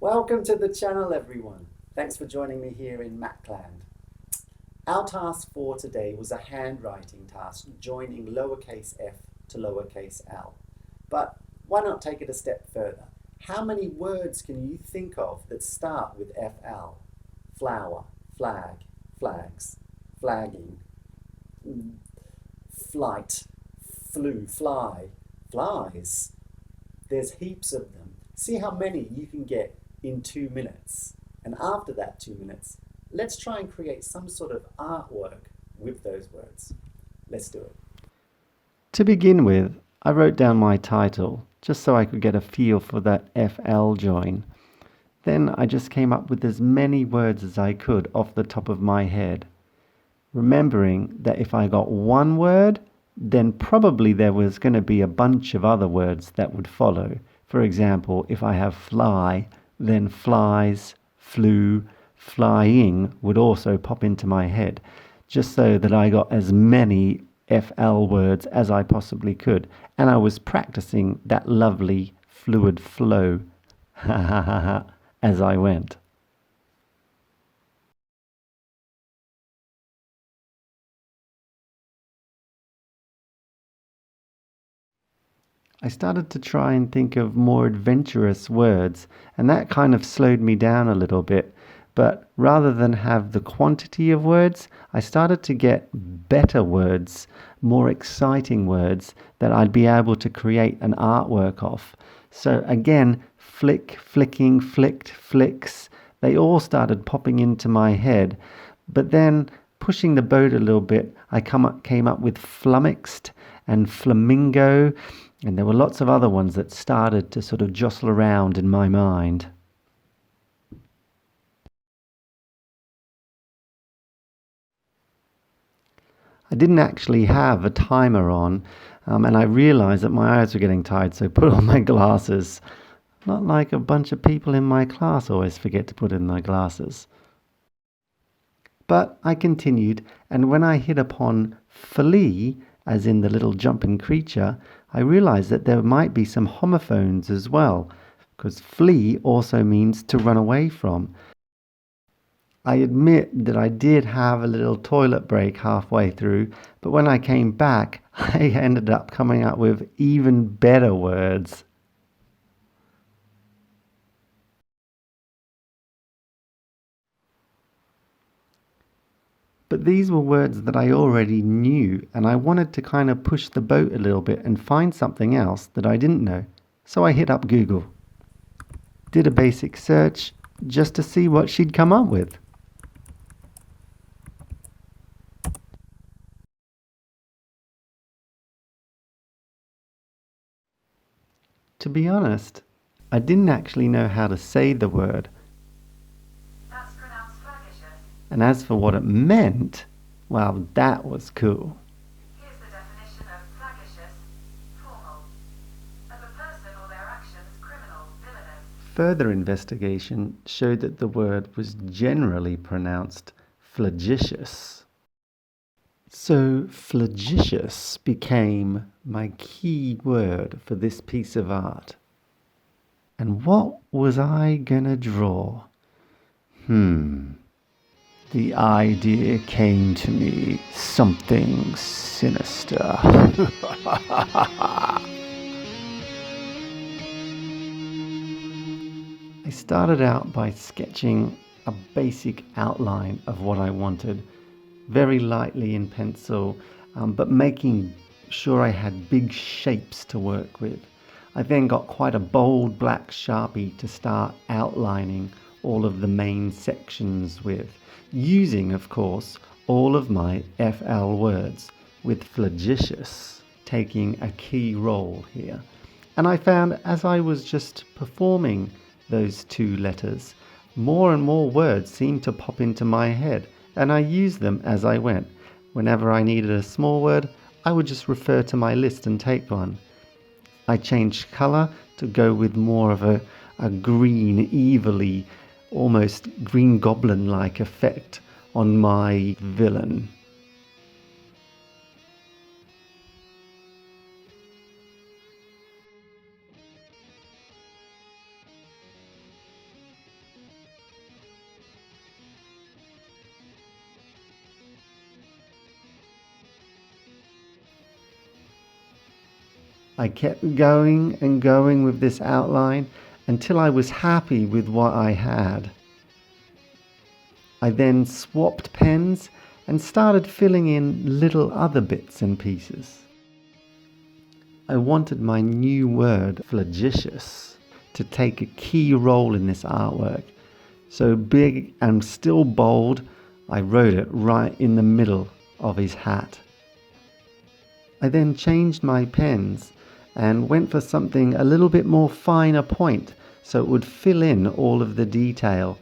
Welcome to the channel, everyone. Thanks for joining me here in Macland. Our task for today was a handwriting task, joining lowercase f to lowercase l. But why not take it a step further? How many words can you think of that start with FL? Flower, flag, flags, flagging, flight, flew, fly, flies. There's heaps of them. See how many you can get in 2 minutes. And after that 2 minutes, let's try and create some sort of artwork with those words. Let's do it. To begin with, I wrote down my title just so I could get a feel for that FL join. Then I just came up with as many words as I could off the top of my head, remembering that if I got one word, then probably there was going to be a bunch of other words that would follow. For example, if I have fly, then flies, flew, flying would also pop into my head, just so that I got as many FL words as I possibly could. And I was practicing that lovely fluid flow as I went. I started to try and think of more adventurous words, and that kind of slowed me down a little bit. But rather than have the quantity of words, I started to get better words, more exciting words that I'd be able to create an artwork of. So again, flick, flicking, flicked, flicks, they all started popping into my head. But then, pushing the boat a little bit, I came up with flummoxed and flamingo, and there were lots of other ones that started to sort of jostle around in my mind. I didn't actually have a timer on, and I realized that my eyes were getting tired, so I put on my glasses. Not like a bunch of people in my class always forget to put in their glasses. But I continued, and when I hit upon flea, as in the little jumping creature, I realized that there might be some homophones as well, because flee also means to run away from. I admit that I did have a little toilet break halfway through, but when I came back, I ended up coming up with even better words. But these were words that I already knew, and I wanted to kind of push the boat a little bit and find something else that I didn't know. So I hit up Google. Did a basic search just to see what she'd come up with. To be honest, I didn't actually know how to say the word. That's pronounced flagitious. And as for what it meant, well, that was cool. Here's the definition of flagitious. Formal. Of a person or their actions criminal, villainous. Further investigation showed that the word was generally pronounced flagitious. So flagitious became my key word for this piece of art. And what was I gonna draw? The idea came to me, something sinister. I started out by sketching a basic outline of what I wanted, very lightly in pencil, but making sure I had big shapes to work with. I then got quite a bold black Sharpie to start outlining all of the main sections with, using, of course, all of my FL words, with flagitious taking a key role here. And I found as I was just performing those two letters, more and more words seemed to pop into my head, and I used them as I went. Whenever I needed a small word, I would just refer to my list and take one. I changed colour to go with more of a green, evilly, almost Green Goblin-like effect on my villain. I kept going and going with this outline until I was happy with what I had. I then swapped pens and started filling in little other bits and pieces. I wanted my new word, flagitious, to take a key role in this artwork. So big and still bold, I wrote it right in the middle of his hat. I then changed my pens and went for something a little bit more finer point so it would fill in all of the detail.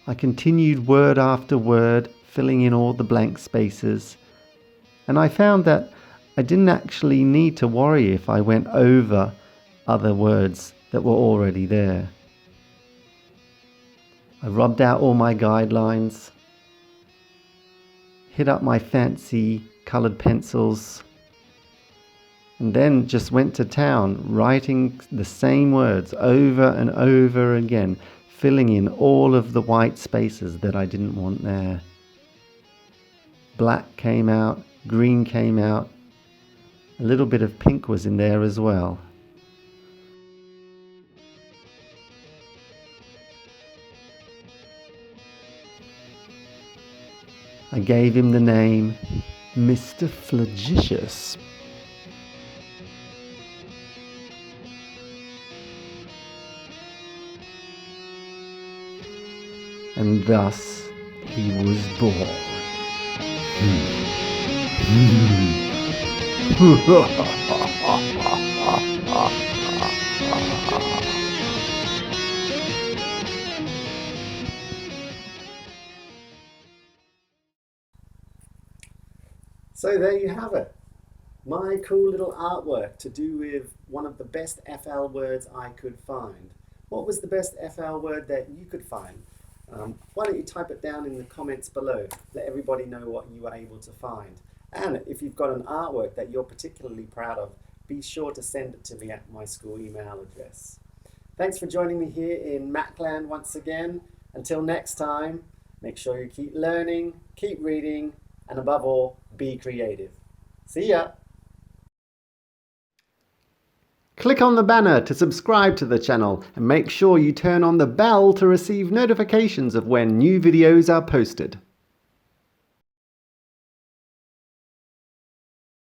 I continued word after word, filling in all the blank spaces, and I found that I didn't actually need to worry if I went over other words that were already there. I rubbed out all my guidelines, hit up my fancy coloured pencils, and then just went to town writing the same words over and over again, filling in all of the white spaces that I didn't want there. Black came out, green came out, a little bit of pink was in there as well. I gave him the name Mr. Flagitious. And thus he was born. So there you have it. My cool little artwork to do with one of the best FL words I could find. What was the best FL word that you could find? Why don't you type it down in the comments below. Let everybody know what you were able to find. And if you've got an artwork that you're particularly proud of, be sure to send it to me at my school email address. Thanks for joining me here in Macland once again. Until next time, make sure you keep learning, keep reading, and above all, be creative. See ya! Click on the banner to subscribe to the channel and make sure you turn on the bell to receive notifications of when new videos are posted.